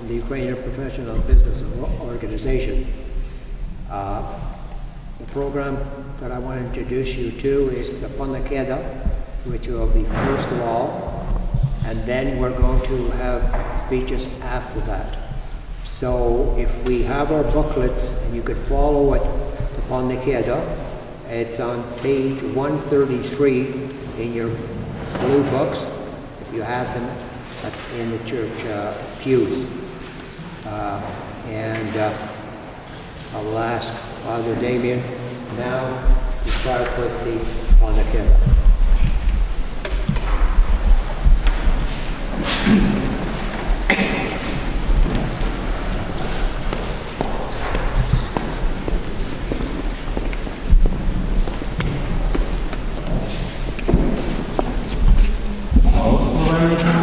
the Ukrainian Professional Business Organization. The program that I want to introduce you to is the Panakeda, which will be first of all, and then we're going to have speeches after that. So if we have our booklets, and you could follow it upon the Panakeda, it's on page 133 in your blue books, if you have them in the church pews. I'll ask Father Damien now to start with the Panakeda.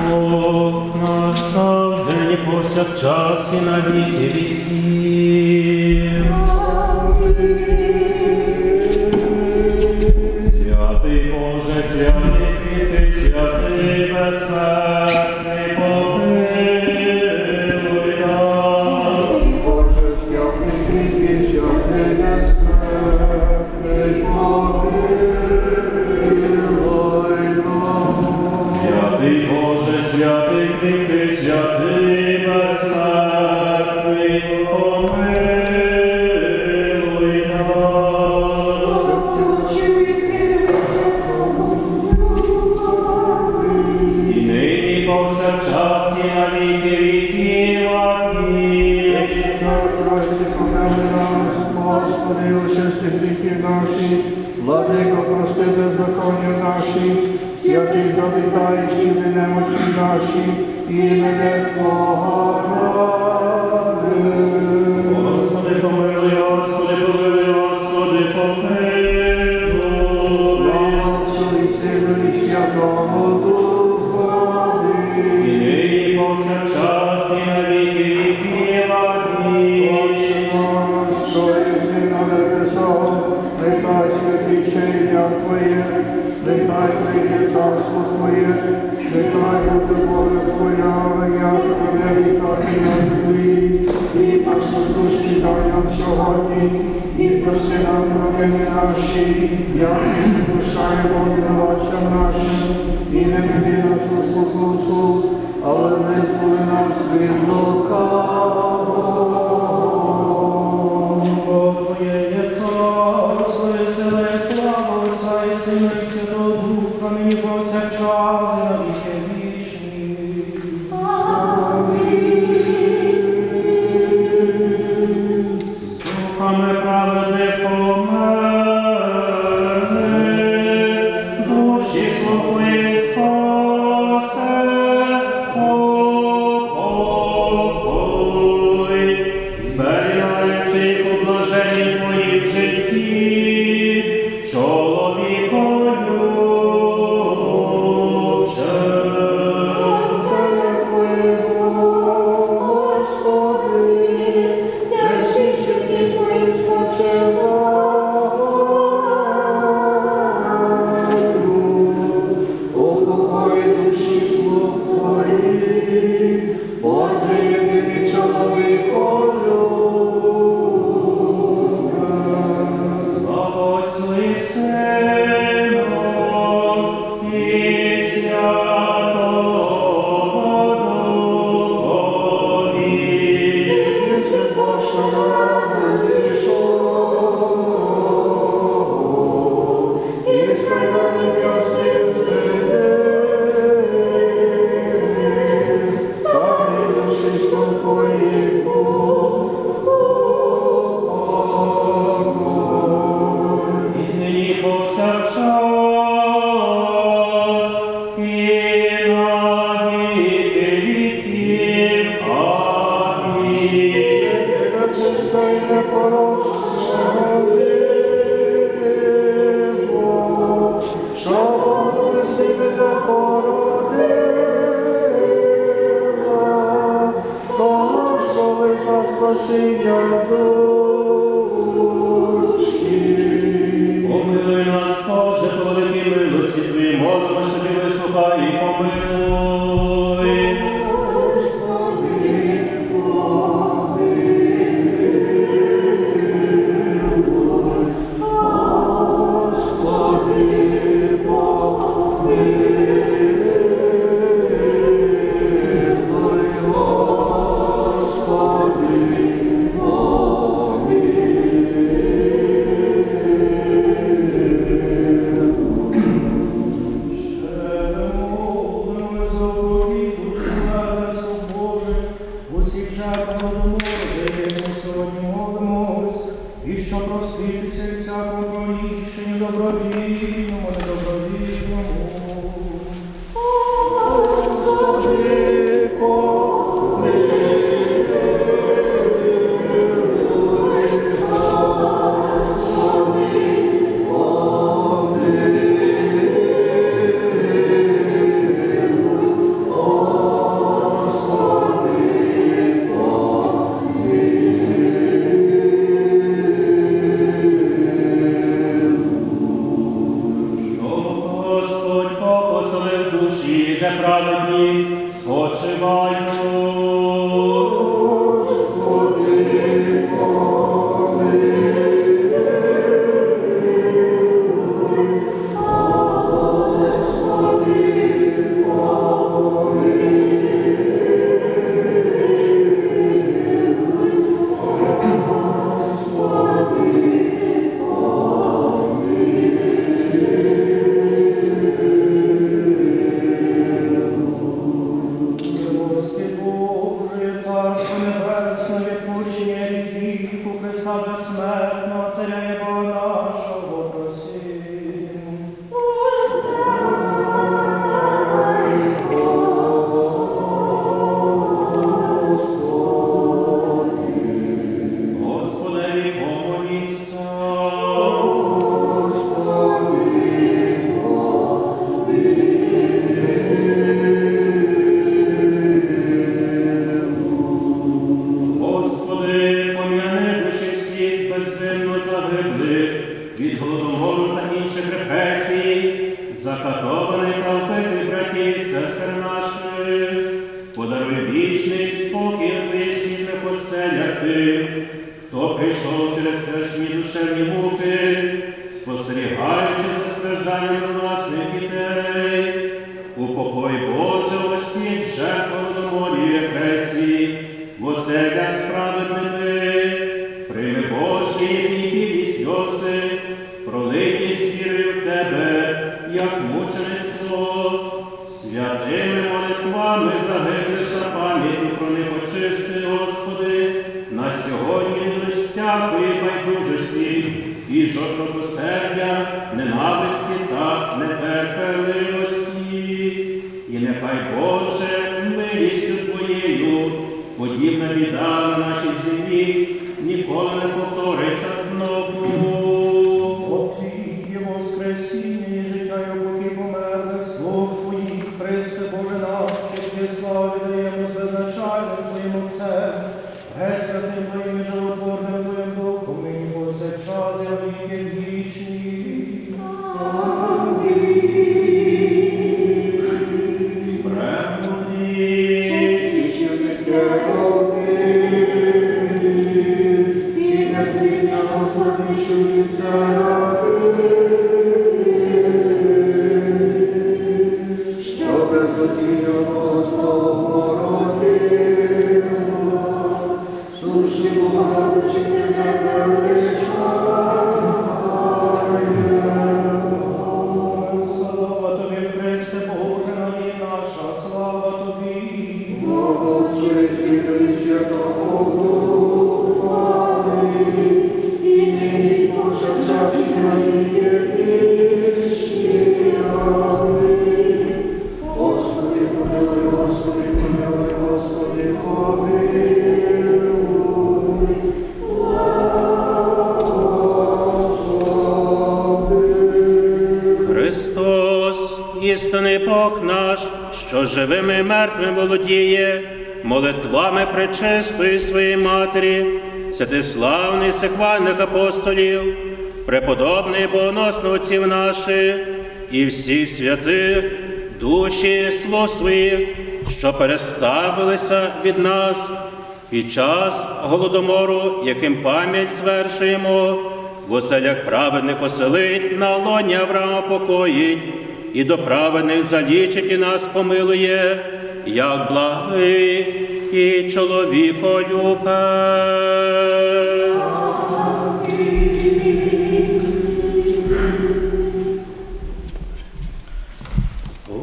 Бог наш завжди і повсякчас і на віки віків. Святий Боже, святий кріпкий, святий безсмертний, помилуй нас. Боже, святий кріпкий, святий безсмертний, помилуй нас. Святий Боже, святий кріпкий, святий безсмертний, помилуй нас. І нині повсякчас і на віки віків. Амінь. Господи, очисти гріхи наші, владико, прости беззаконня наші, святий завітай, щити немочі наші, імене Твого ради. Господи, помилуй, Господи, помилуй, Господи, помилуй. Слава Отцю і Сину і Святому Духові. І нині повсякчас і на віки віків. Амінь. Отче наш, що єси на небесах, нехай святиться ім'я Твоє, нехай прийде царство Твоє, нехай буде воля Твоя, як на небі, так і на землі. І наш насущний дай нам сьогодні, і прости нам провини наші, як і ми прощаємо винуватцям нашим, і не веди нас у спокусу, але визволи нас від лукавого. Бо Твоє є царство, і сила, і слава Отця, і Сина, і Святого Духа, нині повсякчас і на віки вічні. Слухами праведних померли, душі слухи спасе, упокой, зберігаючи їх у блаженні Твоїх житті, чоловіколюбче. Слава Отцю і Сину і Святому Духові. І нині повсякчас і на віки віків. Амінь. Спасіння душі. Помилуй нас, Боже, по великій милості Твоїй, молимо собі, вислухай і помилуй. Господи, недобровільному, недобровільному. Праведні, спочиваймо. Від голодомору та інших репресій, закатованих та вбитих братів і сестер наших, подаруй вічний спокій в світлих оселях тим, хто прийшов через страшні душевні муки, спостерігаючи за стражданням власних дітей. Упокой Боже осіб жертв голодомору і репресій, в оселях справедливих, прийми Божі їхні білі сльози, пролиті з вірою в Тебе, як мучеництво, святими молитвами загиблих на пам'яті про них очисти, Господи, на сьогодні без всякої байдужості і жорстокосердя, ненависті та нетерпеливості. І нехай, Боже, милістю Твоєю, подібна біда на нашій землі ніколи не повториться знову. От Твій воскресіння і життя й поки померлих слов Твоїх, Христе Боже наш, Твої слави даємо з безначальним Твоїм Отцем, Пресвятим Твоїм і животворним Твоїм Духом, нині повсякчас і на віки вічні. Слава Тобі, Христе Боже, наві наша, слава Тобі. Христос, істинний Бог наш, що живими і мертвими володіє, молитвами пречистої своєї Матері, святиславних і всехвальних апостолів, преподобних і богоносних отців наших і всіх святих, душі слов своїх, що переставилися від нас під час голодомору, яким пам'ять звершуємо, в оселях праведних оселить, на лоні Авраама покоїть, і до праведних залічить і нас помилує, як благий і чоловіколюбець.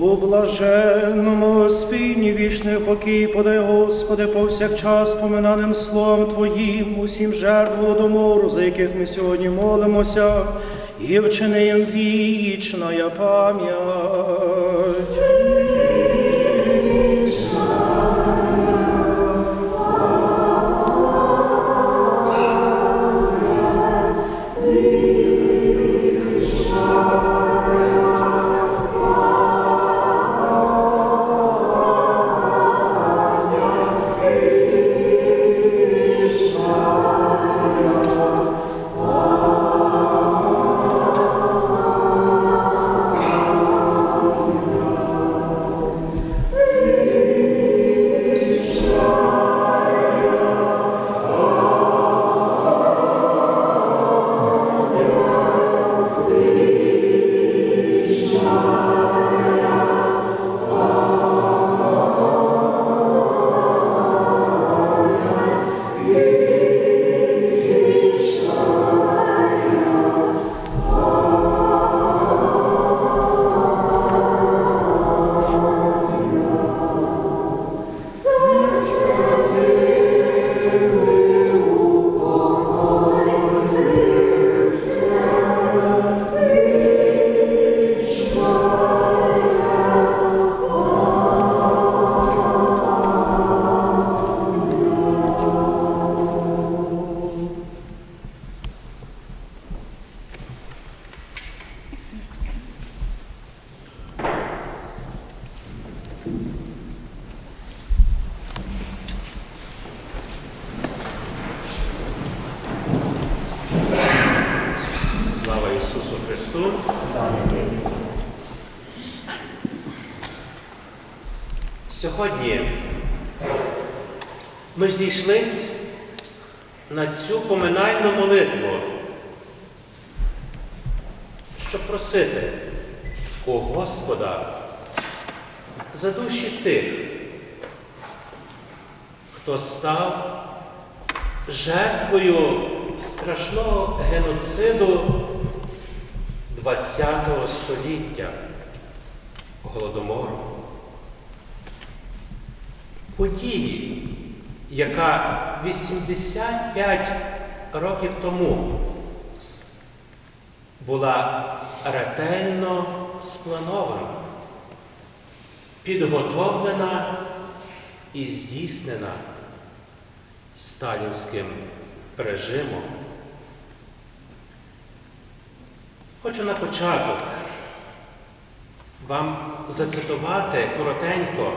У блаженному спільні вічний покій подай, Господи, повсякчас поминаним словом Твоїм усім жертв голодомору, за яких ми сьогодні молимося, і вчини їм вічна пам'ять. Слава Ісусу Христу! Сьогодні ми ж зійшлись на цю поминальну молитву, щоб просити у Господа за душі тих, хто став жертвою страшного геноциду ХХ століття, Голодомору. Події, яка 85 років тому була ретельно спланована, підготовлена і здійснена сталінським режимом. Хочу на початок вам зацитувати коротенько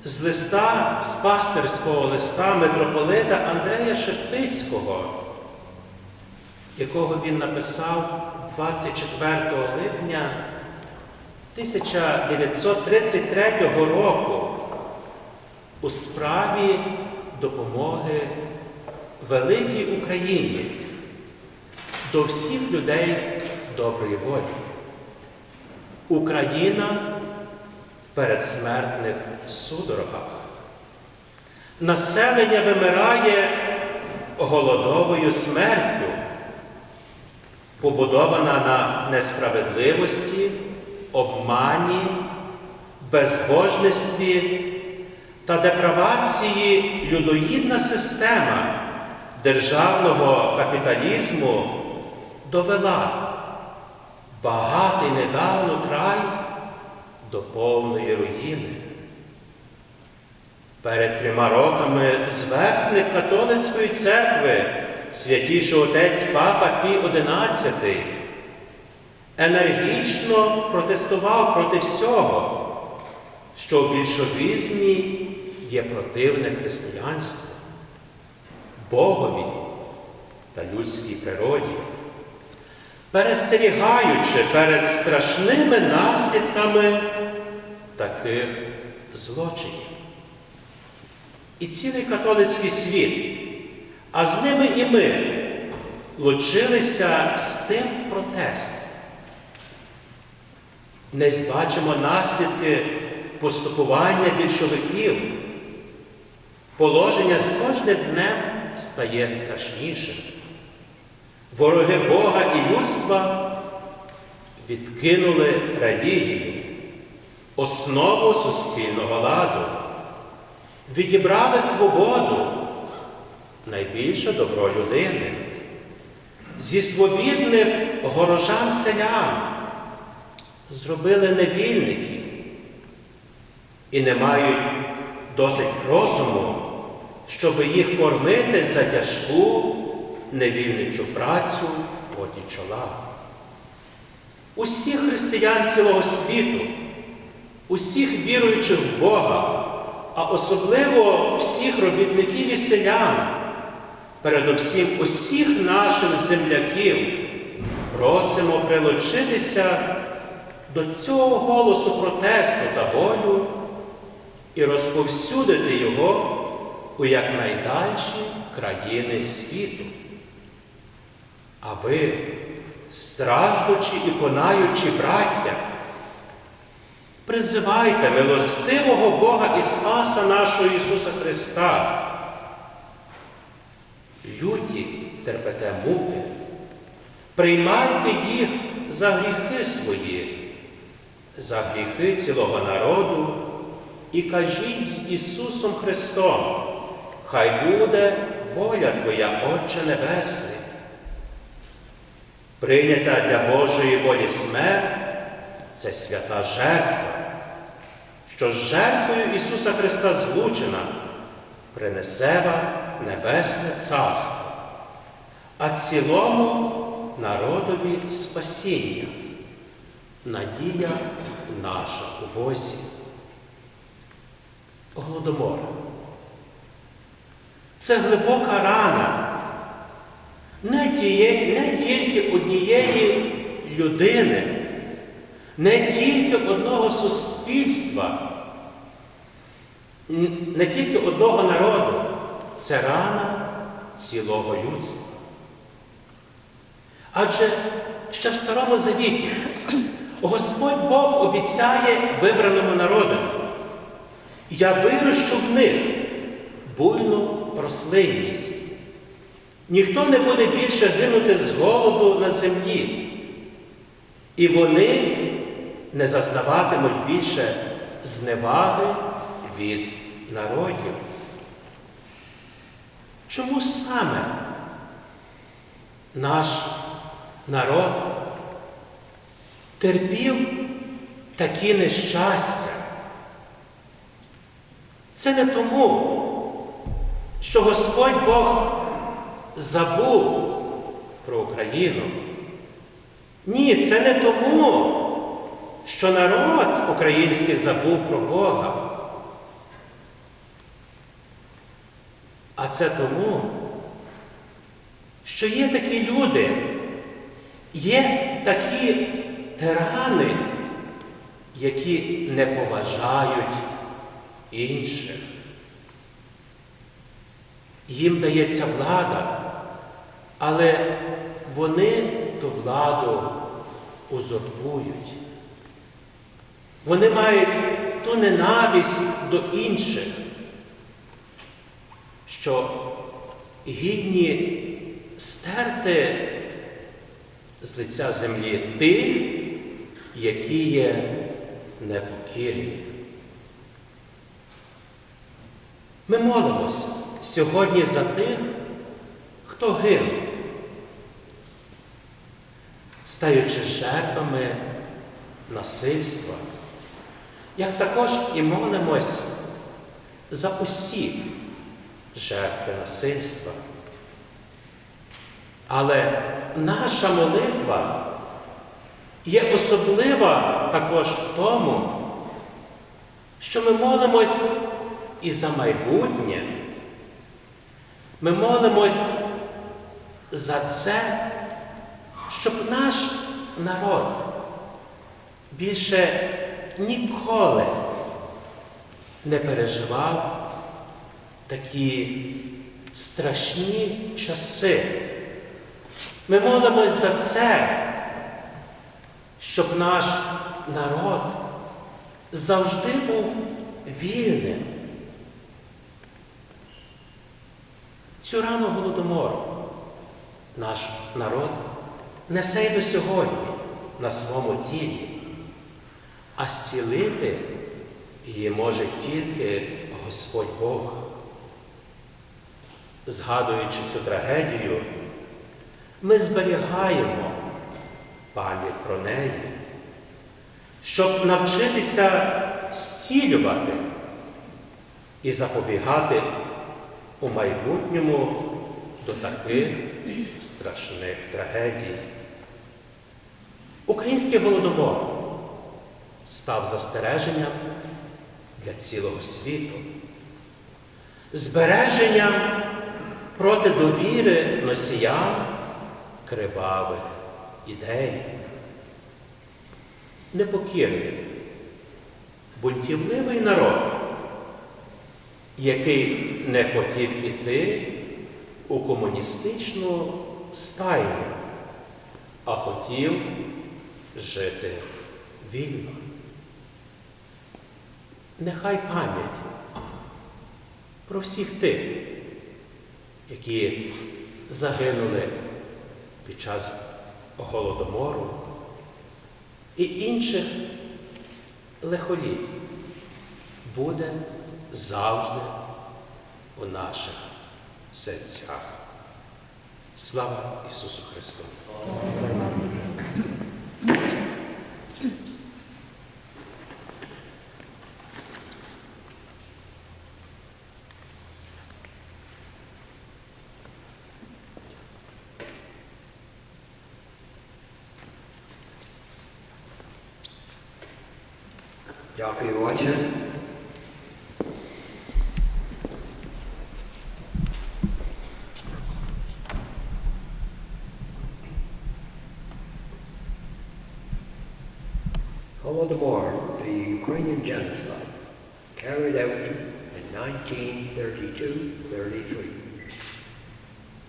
з листа, з пастирського листа митрополита Андрея Шептицького, якого він написав 24 липня 1933 року у справі допомоги великій Україні до всіх людей доброї волі. Україна в передсмертних судорогах. Населення вимирає голодовою смертю, побудована на несправедливості, обмані, безбожності та деправації людоїдна система державного капіталізму довела багатий недавно край до повної руїни. Перед 3 роками зверхник католицької церкви, святіший отець Папа Пій XI, енергічно протестував проти всього, що в більшовізмі є противне християнству, Богові та людській природі, перестерігаючи перед страшними наслідками таких злочинів. І цілий католицький світ, а з ними і ми, лучилися з тим протестом. Не збачимо наслідки поступування більшовиків. Положення з кожним днем стає страшнішим. Вороги Бога і людства відкинули релігію, основу суспільного ладу, відібрали свободу, найбільше добро людини, зі свобідних горожан-селян зробили невільники і не мають досить розуму, щоб їх кормити за тяжку невільничу працю в поті чола. Усіх християн цілого світу, усіх віруючих в Бога, а особливо всіх робітників і селян, передусім усіх наших земляків, просимо прилучитися до цього голосу протесту та болю і розповсюдити його у якнайдальші країни світу. А ви, страждучі і конаючі браття, призивайте милостивого Бога і Спаса нашого Ісуса Христа. Люті терпете муки, приймайте їх за гріхи свої, за гріхи цілого народу і кажіть з Ісусом Христом: хай буде воля Твоя, Отче Небесний. Прийнята для Божої волі смерть – це свята жертва, що з жертвою Ісуса Христа злучена, принесе вам Небесне Царство, а цілому народові спасіння, надія наша у Бозі. Голодомор – це глибока рана не тільки однієї людини, не тільки одного суспільства, не тільки одного народу. Це рана цілого людства. Адже ще в Старому Завіті Господь Бог обіцяє вибраному народу: я вирощу в них буйну рослинність. Ніхто не буде більше гинути з голоду на землі. І вони не зазнаватимуть більше зневаги від народів. Чому саме наш народ терпів такі нещастя? Це не тому, що Господь Бог забув про Україну. Ні, це не тому, що народ український забув про Бога. А це тому, що є такі люди, є такі тирани, які не поважають інших. Їм дається влада, але вони ту владу узурпують. Вони мають ту ненависть до інших, що гідні стерти з лиця землі тих, які є непокірні. Ми молимось сьогодні за тих, хто гине, стаючи жертвами насильства, як також і молимось за усі жертви насильства. Але наша молитва є особлива також в тому, що ми молимось і за майбутнє. Ми молимось за це, щоб наш народ більше ніколи не переживав такі страшні часи. Ми молимось за це, щоб наш народ завжди був вільним. Цю рану Голодомору наш народ несе й до сьогодні на своєму тілі, а зцілити її може тільки Господь Бог. Згадуючи цю трагедію, Ми зберігаємо пам'ять про неї, щоб навчитися зцілювати і запобігати у майбутньому до таких страшних трагедій. Український Голодомор став застереженням для цілого світу, збереженням проти довіри носіян кривавих ідей. Непокірний, бунтівливий народ, який не хотів іти у комуністичну стайню, а хотів жити вільно. Нехай пам'ять про всіх тих, які загинули під час Голодомору і інших лихоліть буде завжди у наших серцях. Слава Ісусу Христу! Дякую, Отче. Holodomor, the Ukrainian genocide, carried out in 1932-33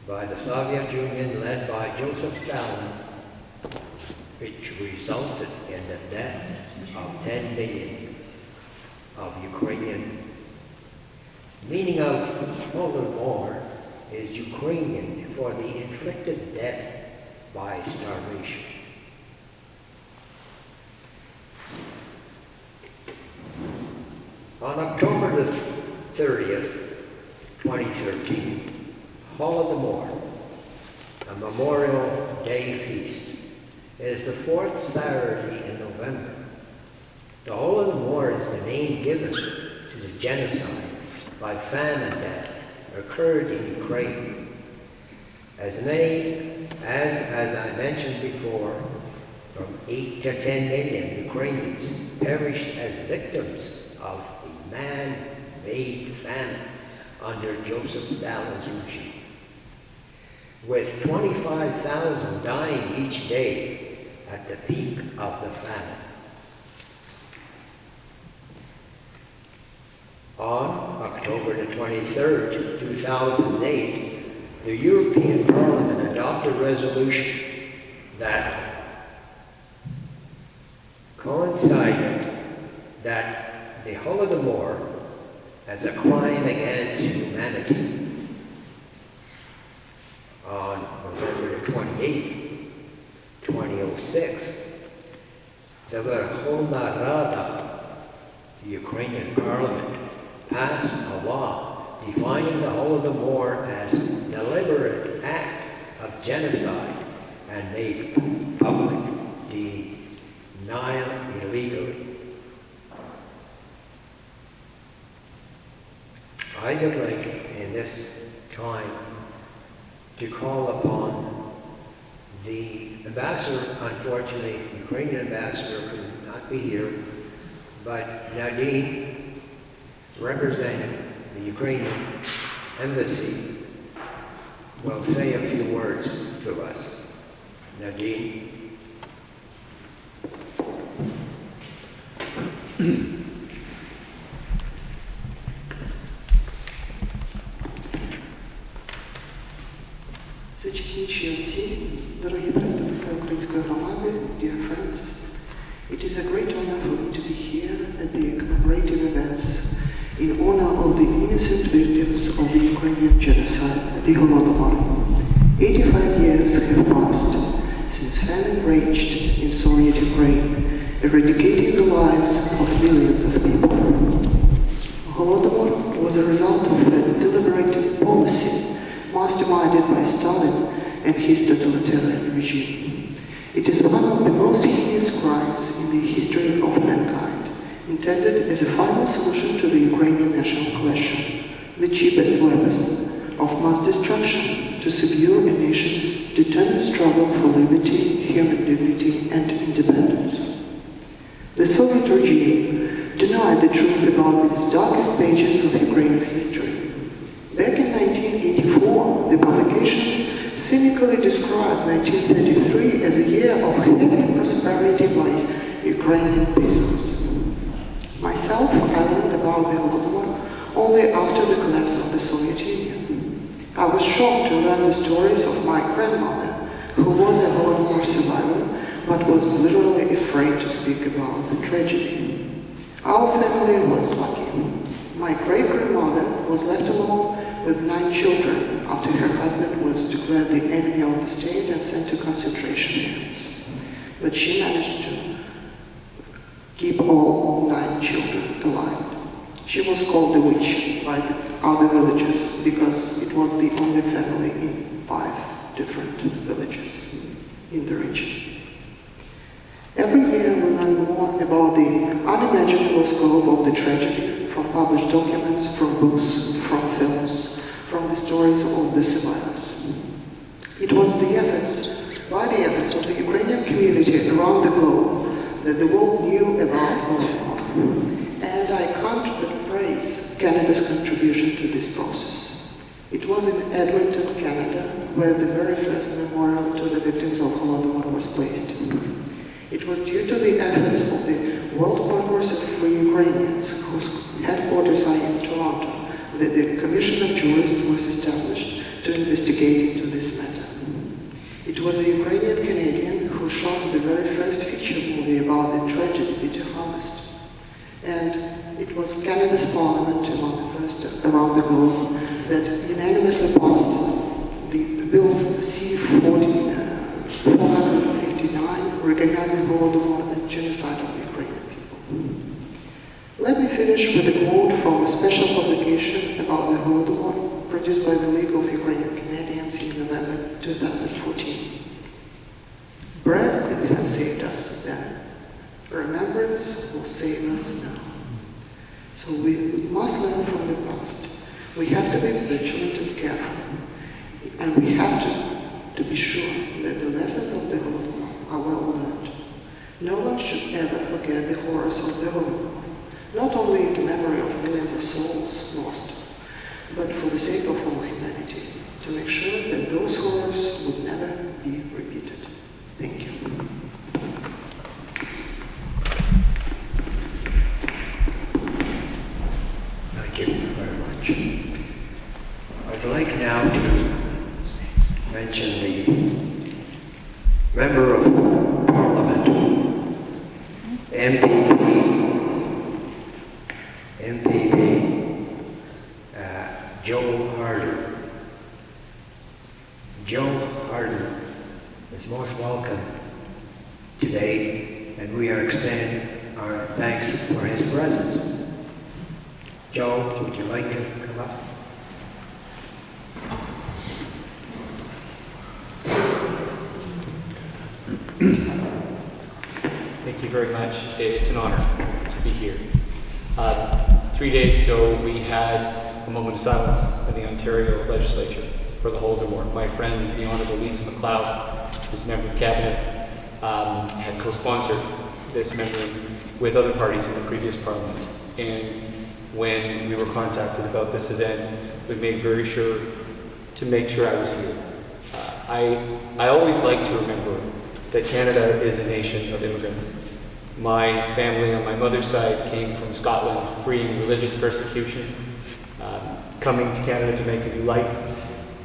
by the Soviet Union led by Joseph Stalin, which resulted in the death of 10 million of Ukrainian. Meaning of Holodomor is Ukrainian for the inflicted death by starvation. On October the 30th, 2013, Holodomor, a Memorial Day feast, is the fourth Saturday in November. The Holodomor is the name given to the genocide by famine that occurred in Ukraine. As I mentioned before, from 8 to 10 million Ukrainians perished as victims of a man-made famine under Joseph Stalin's regime, with 25,000 dying each day at the peak of the famine. On October the 23rd, 2008, the European Parliament adopted a resolution that coincided that the Holodomor as a crime against humanity. On November the 28th, 2006, the Verkhovna Rada, the Ukrainian Parliament, passed a law defining the Holodomor as a deliberate act of genocide and made public denial illegally. I would like in this time to call upon the ambassador. Unfortunately, Ukrainian ambassador could not be here, but Nadine, representing the Ukrainian embassy, will say a few words to us. Nadine. Зачесніші отці, дорогі представники української громади, dear friends, it is a great honor for me to be here at the commemorative events in honor of the innocent victims of the Ukrainian genocide, the Holodomor. 85 years have passed since famine raged in Soviet Ukraine, eradicating the lives of millions of people. Holodomor was a result of a deliberative policy masterminded by Stalin and his totalitarian regime. It is one of the most heinous crimes in the history of mankind, intended as a final solution to the Ukrainian national question, the cheapest weapon of mass destruction to subdue a nation's determined struggle for liberty, human dignity, and independence. The Soviet regime denied the truth about these darkest pages of Ukraine's history. Back in 1984, the publications cynically described 1933 as a year of heavy prosperity by Ukrainian peasants. Myself, I learned about the Holodomor only after the collapse of the Soviet Union. I was shocked to learn the stories of my grandmother, who was a Holodomor survivor, but was literally afraid to speak about the tragedy. Our family was lucky. My great-grandmother was left alone with 9 children after her husband was declared the enemy of the state and sent to concentration camps. But she managed to keep all 9 children alive. She was called the witch by the other villagers because it was the only family in 5 different villages in the region. Every year we learn more about the unimaginable scope of the tragedy from published documents, from books, from films, from the stories of the survivors. It was by the efforts of the Ukrainian community around the globe that the world knew about Holodomor. And I can't but praise Canada's contribution to this process. It was in Edmonton, Canada, where the very first memorial to the victims of Holodomor was placed. It was due to the efforts of the World Congress of Free Ukrainians, whose headquarters are in Toronto, that the Commission of Jurists was established to investigate into this matter. It was a Ukrainian Canadian who shot the very first feature movie about the tragedy, Bitter Harvest. And it was Canada's parliament, among the first around the globe, that unanimously passed the Bill C-459, recognizing Holodomor as genocide of the Ukrainian people. Let me finish with a quote from a special publication about the Holodomor produced by the League of Ukrainian Canadians in November 2014. Bread could have saved us then. Remembrance will save us now. So we must learn from the past. We have to be vigilant and careful. And we have to be sure that the lessons of the Holodomor are well learned. No one should ever forget the horrors of the Holodomor, not only in the memory of millions of souls lost, but for the sake of all humanity, to make sure that those horrors would never be repeated. Thank you. Thank you very much. I'd like now to mention the Member of Parliament, MPP, Joe Harder. Joe Harder is most welcome today, and we are extending our thanks for his presence. Joe, would you like to come up? Thank you very much. It's an honor to be here. 3 days ago, we had a moment of silence in the Ontario Legislature for the Holodomor. My friend, the Honourable Lisa MacLeod, who's a member of Cabinet, had co-sponsored this memory with other parties in the previous Parliament. And when we were contacted about this event, we made very sure to make sure I was here. I always like to remember that Canada is a nation of immigrants. My family on my mother's side came from Scotland, fleeing religious persecution, coming to Canada to make a new life.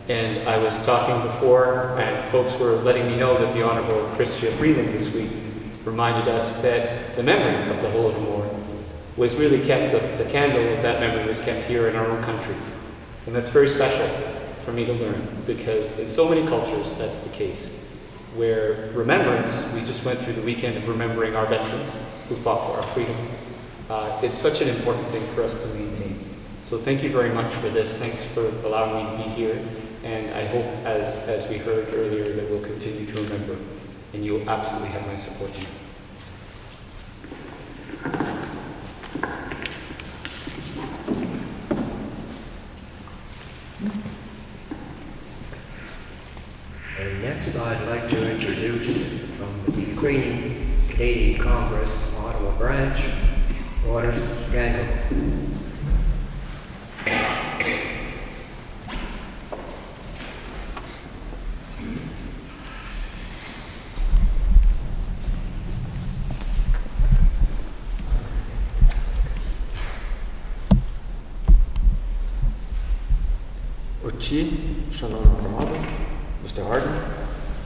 And I was talking before, and folks were letting me know that the Honourable Chrystia Freeland this week reminded us that the memory of the Holodomor was really kept, the candle of that memory was kept here in our own country. And that's very special for me to learn, because in so many cultures that's the case. Where remembrance, we just went through the weekend of remembering our veterans who fought for our freedom, is such an important thing for us to maintain. So thank you very much for this. Thanks for allowing me to be here. And I hope, as we heard earlier, that we'll continue to remember. And you will absolutely have my support tonight. And next, I'd like to introduce from the Ukrainian Canadian Congress, Ottawa branch, Boris Gangle. Отці, шановна громада, Mr. Harden,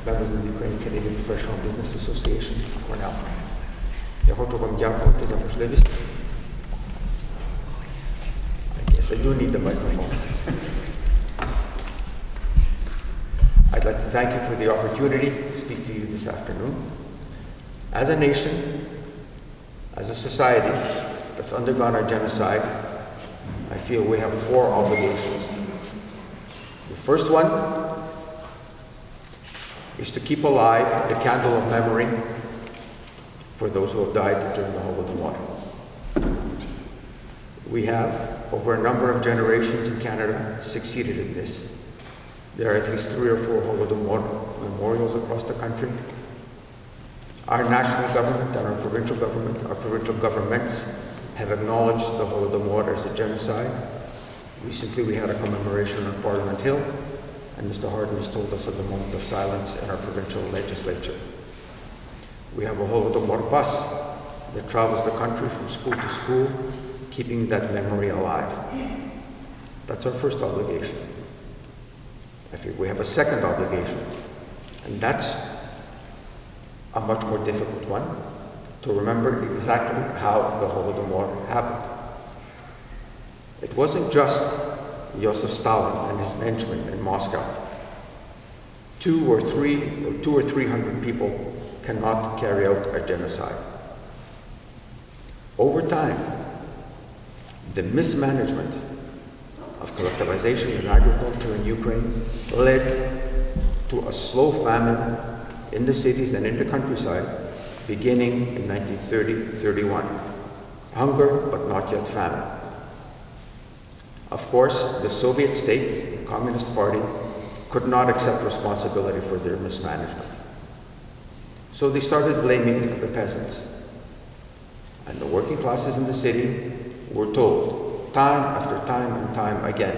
members of the Ukrainian Canadian Professional Business Association, Cornell. Я хочу вам дякувати за можливість. I guess I do need the microphone. I'd like to thank you for the opportunity to speak to you this afternoon. As a nation, as a society that's undergone our genocide, I feel we have 4 obligations. The first one is to keep alive the candle of memory for those who have died during the Holodomor. We have, over a number of generations in Canada, succeeded in this. There are at least 3 or 4 Holodomor memorials across the country. Our national government and our provincial governments have acknowledged the Holodomor as a genocide. Recently we had a commemoration on Parliament Hill, and Mr. Harden has told us of the moment of silence in our provincial legislature. We have a Holodomor bus that travels the country from school to school, keeping that memory alive. That's our first obligation. I think we have a second obligation, and that's a much more difficult one, to remember exactly how the Holodomor happened. It wasn't just Joseph Stalin and his henchmen in Moscow. 200 or 300 people cannot carry out a genocide. Over time, the mismanagement of collectivization in agriculture in Ukraine led to a slow famine in the cities and in the countryside beginning in 1930-31. Hunger, but not yet famine. Of course, the Soviet state, the Communist Party, could not accept responsibility for their mismanagement. So they started blaming the peasants. And the working classes in the city were told, time after time and time again,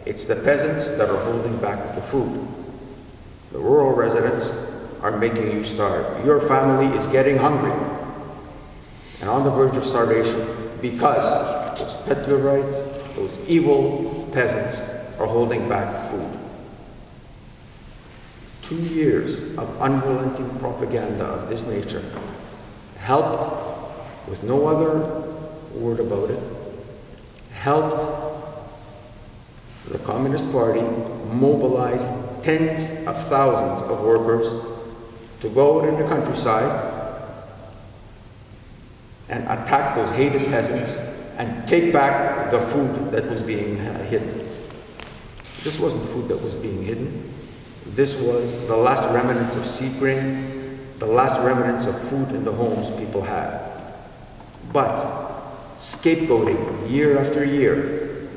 it's the peasants that are holding back the food. The rural residents are making you starve. Your family is getting hungry and on the verge of starvation because those Petlurites, those evil peasants, are holding back food. 2 years of unrelenting propaganda of this nature helped, with no other word about it, helped the Communist Party mobilize tens of thousands of workers to go out in the countryside and attack those hated peasants and take back the food that was being hidden. This wasn't food that was being hidden. This was the last remnants of seed grain, the last remnants of food in the homes people had. But scapegoating year after year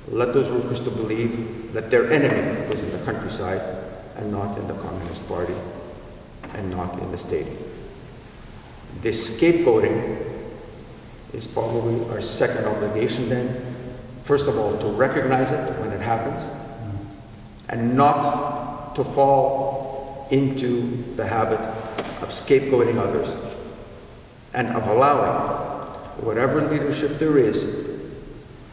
led those workers to believe that their enemy was in the countryside and not in the Communist Party and not in the state. This scapegoating is probably our second obligation then. First of all, to recognize it when it happens and not to fall into the habit of scapegoating others and of allowing whatever leadership there is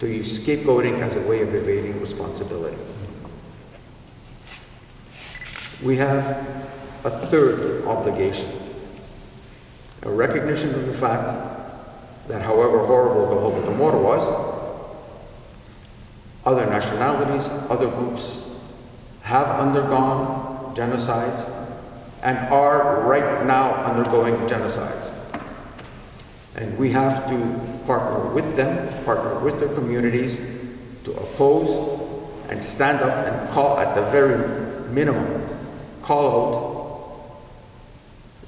to use scapegoating as a way of evading responsibility. We have a third obligation, a recognition of the fact that however horrible the Holodomor was, other nationalities, other groups have undergone genocides and are right now undergoing genocides. And we have to partner with them, partner with their communities to oppose and stand up and call, at the very minimum, call out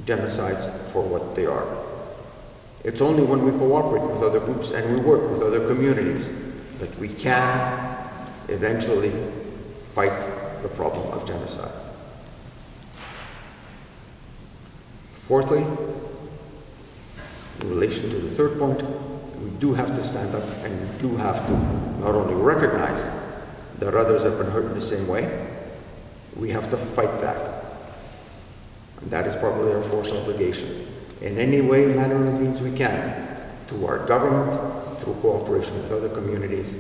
genocides for what they are. It's only when we cooperate with other groups and we work with other communities that we can eventually fight the problem of genocide. Fourthly, in relation to the third point, we do have to stand up and we do have to not only recognize that others have been hurt in the same way, we have to fight that. And that is probably our first obligation. In any way, manner, and means we can, through our government, through cooperation with other communities,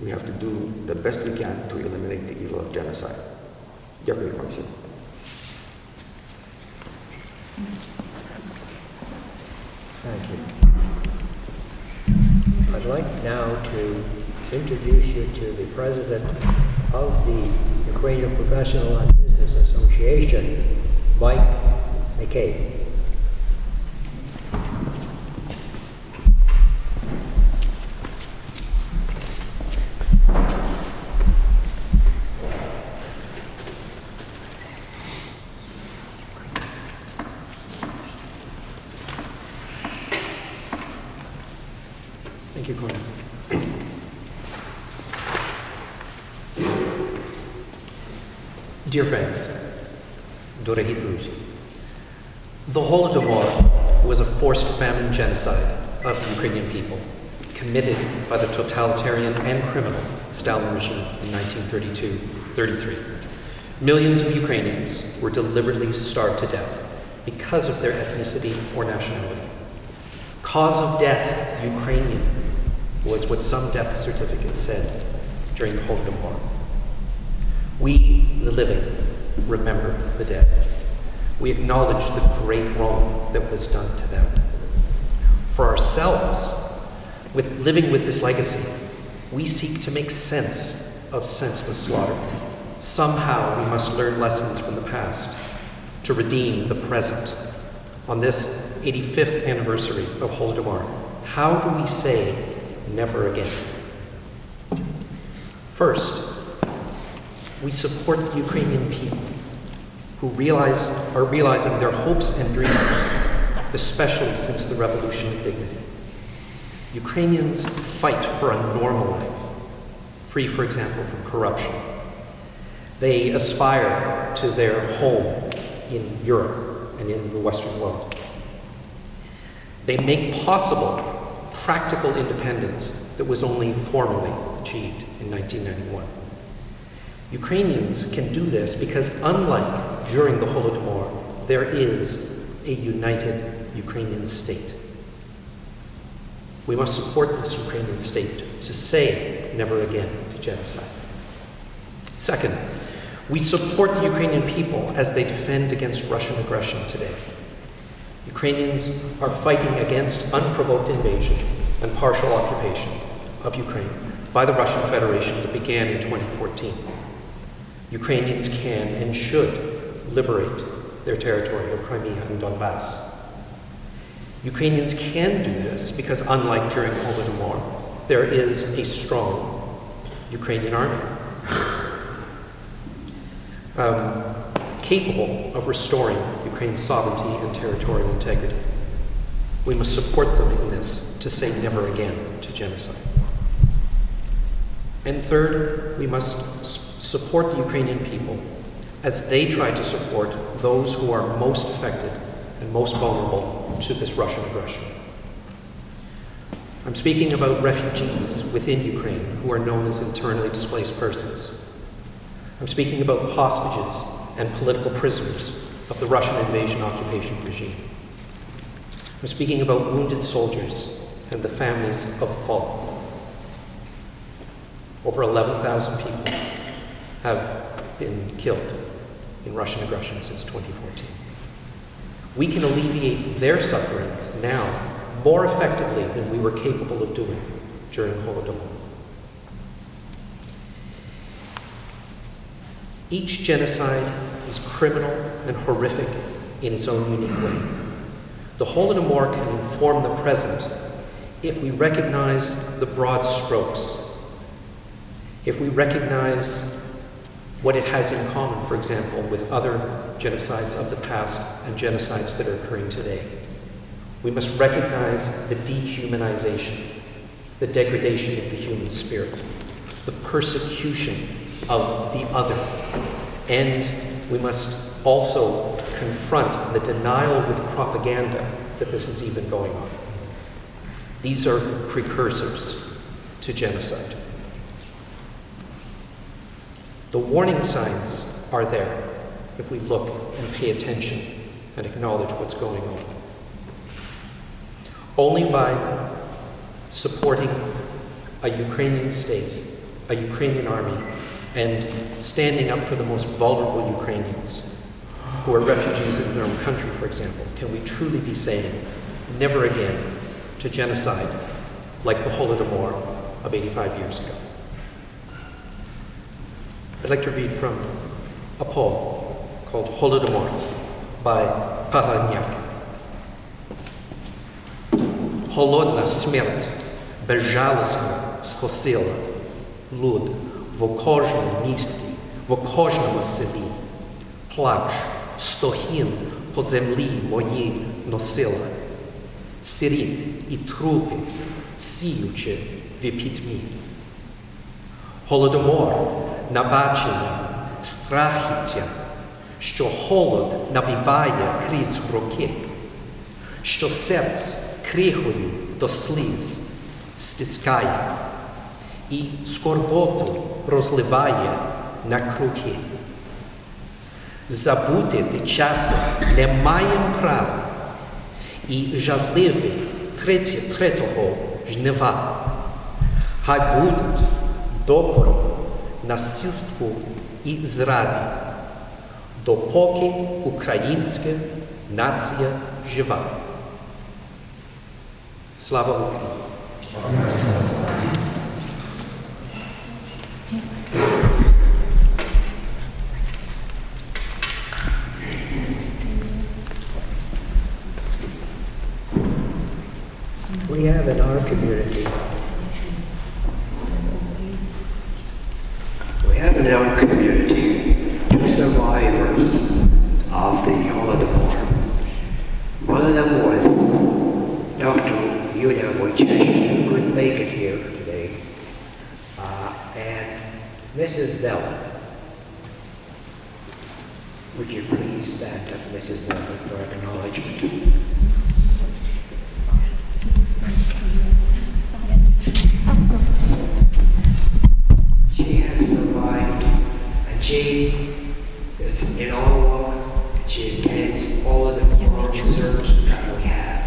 we have to do the best we can to eliminate the evil of genocide. Дякую вам всім. Thank you. I'd like now to introduce you to the president of the Ukrainian Professional and Business Association, Mike McCabe. Thank you, Colin. Dear friends, дорогі друзі, the Holodomor was a forced famine genocide of the Ukrainian people, committed by the totalitarian and criminal Stalin regime in 1932-33. Millions of Ukrainians were deliberately starved to death because of their ethnicity or nationality. Cause of death, Ukrainian, was what some death certificates said during the Holodomor. We, the living, remember the dead. We acknowledge the great wrong that was done to them. For ourselves, living with this legacy, we seek to make sense of senseless slaughter. Somehow we must learn lessons from the past to redeem the present. On this 85th anniversary of Holodomor, how do we say never again? First, we support the Ukrainian people who are realizing their hopes and dreams, especially since the Revolution of Dignity. Ukrainians fight for a normal life, free, for example, from corruption. They aspire to their home in Europe and in the Western world. They make possible practical independence that was only formally achieved in 1991. Ukrainians can do this because, unlike during the Holodomor, there is a united Ukrainian state. We must support this Ukrainian state to say never again to genocide. Second, we support the Ukrainian people as they defend against Russian aggression today. Ukrainians are fighting against unprovoked invasion and partial occupation of Ukraine by the Russian Federation that began in 2014. Ukrainians can and should liberate their territory of Crimea and Donbass. Ukrainians can do this because, unlike during Holodomor, there is a strong Ukrainian army capable of restoring Ukraine's sovereignty and territorial integrity. We must support them in this to say never again to genocide. And third, we must support the Ukrainian people as they try to support those who are most affected and most vulnerable to this Russian aggression. I'm speaking about refugees within Ukraine who are known as internally displaced persons. I'm speaking about the hostages and political prisoners of the Russian invasion occupation regime. I'm speaking about wounded soldiers and the families of the fallen. Over 11,000 people have been killed in Russian aggression since 2014. We can alleviate their suffering now more effectively than we were capable of doing during Holodomor. Each genocide is criminal and horrific in its own unique way. The Holodomor can inform the present if we recognize the broad strokes. if we recognize what it has in common, for example, with other genocides of the past and genocides that are occurring today, we must recognize the dehumanization, the degradation of the human spirit, the persecution of the other, and we must also confront the denial with propaganda that this is even going on. These are precursors to genocide. The warning signs are there if we look and pay attention and acknowledge what's going on. Only by supporting a Ukrainian state, a Ukrainian army, and standing up for the most vulnerable Ukrainians who are refugees in their own country, for example, can we truly be saying never again to genocide like the Holodomor of 85 years ago. I'd like to read from a poem called Holodomor by Pahaняк. Холодна смерть безжалостно скосила люд в кожному місті, в кожному селі. Плач стогін по землі моїй носила, сиріт і трупи сіючи в пітьмі. Голодомор на бачення страхіття, що холод навіває крізь роки, що серце крихою до сліз стискає і скорботу розливає на круги. Забути ті часи не маєм права, і жадливі 33-го жнива. Хай будуть докором насильству і зраді, допоки українська нація жива. Слава Україні! We have in our community two survivors of the Holodomor. One of them was Dr. Yulia Wojciech, who couldn't make it here today, and Mrs. Zeller. Would you please stand up, Mrs. Zeller, for acknowledgement? She has survived, and she is in Ottawa. She attends all of the memorial services that we have,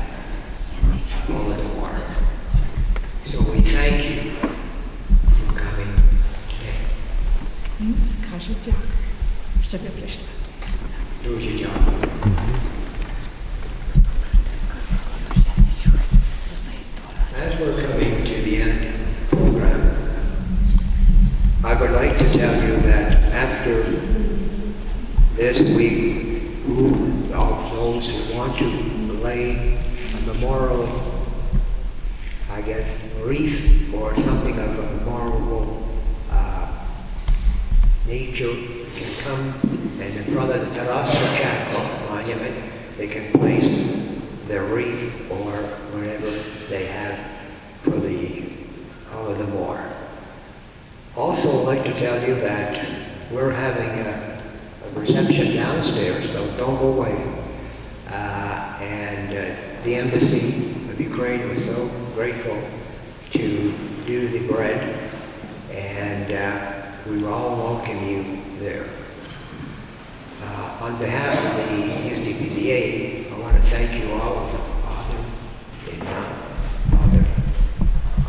all of the work. So we thank you for coming today. Скажи дякую, що ви прийшли. Дуже дякую. As we're coming to the end of the program, I would like to tell you that after this week, of those who want to lay a memorial, I guess, wreath or something of a memorial nature can come and in front of the Tarasa Chapel monument, they can place their wreath or whatever they have for the Holodomor. Also, I'd like to tell you that we're having a reception downstairs, so don't go away. And the Embassy of Ukraine was so grateful to do the bread, and we will all welcome you there. On behalf of the USDPDA, I want to thank you all, Father, Father,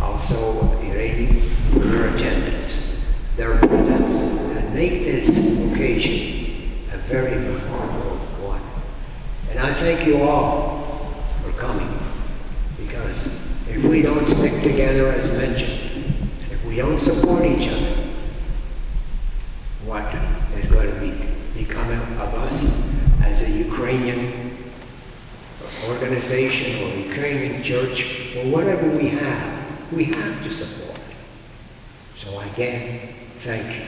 also Irene, for your attendance, their presence, and make this occasion a very memorable one. And I thank you all for coming, because if we don't stick together as mentioned, and if we don't support each other, what is going to become of us as a Ukrainian organization or Ukrainian church or whatever we have to support. So again, Thank you.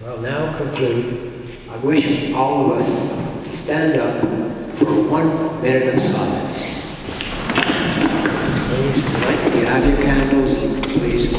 Well, now conclude. I wish all of us to stand up for 1 minute of silence. Please, if you have your candles, please.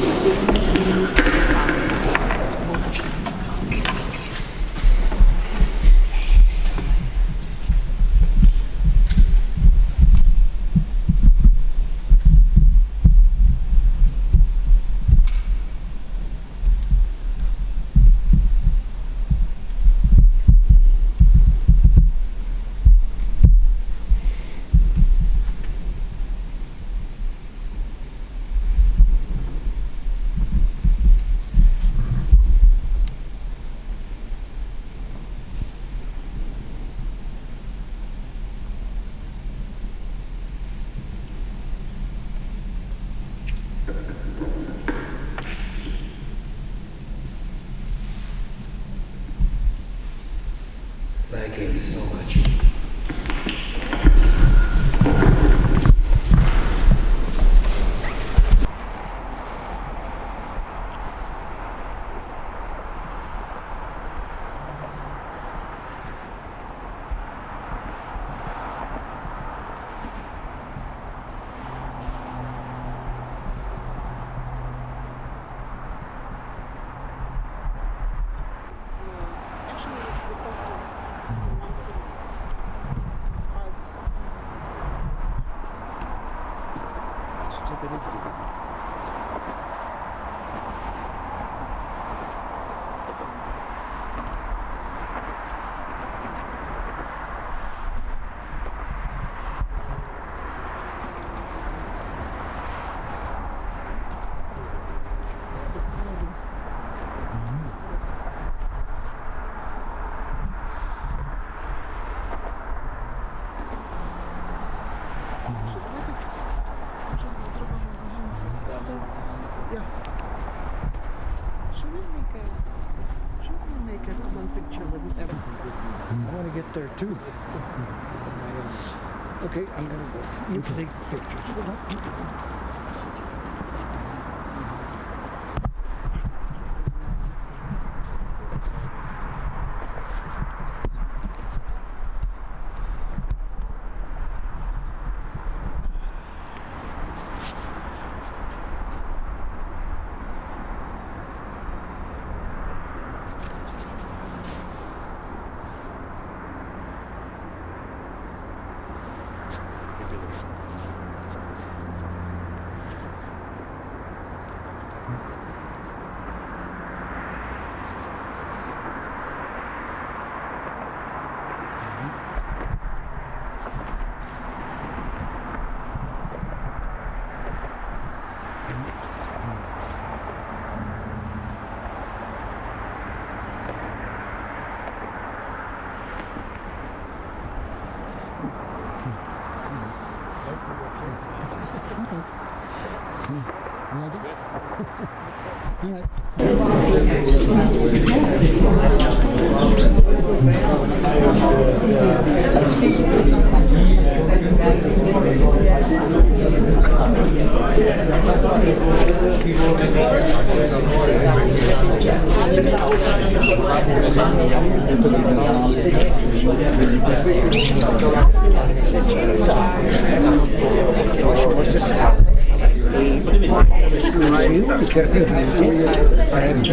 Thank you so much. There too. Okay, I'm gonna go. You can take pictures.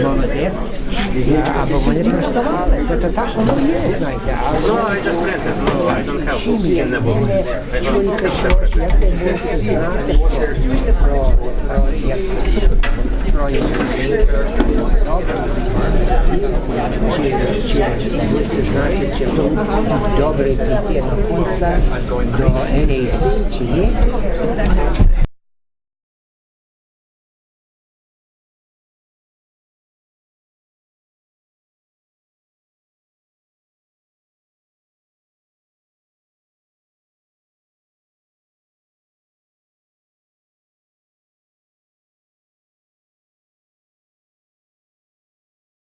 Молодець. Або вони приставали. Це так воно є, знаєте. No, I just printed. No, I don't have in the book. I don't have separate. Добре, до Енейс, чи є?